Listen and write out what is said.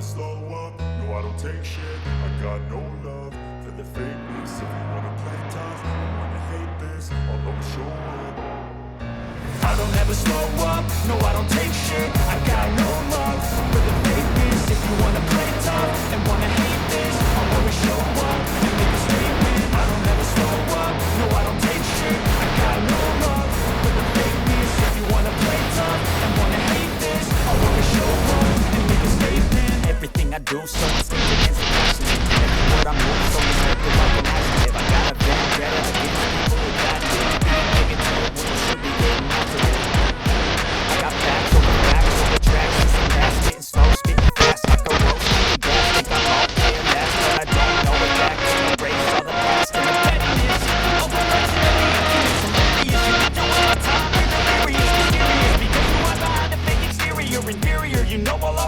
slow up, no I don't take shit. I got no love for the fakeness. If you wanna play tough and wanna hate this, I'll always show up. I don't ever slow up, no I don't take shit. I got no love for the fakeness. If you wanna play tough and wanna hate this, I'll always show up and make a statement. I don't ever slow up, no I don't take shit. I got no love for the fakeness. If you wanna play tough and wanna hate this, I'll always show up and make a statement. Everything I do so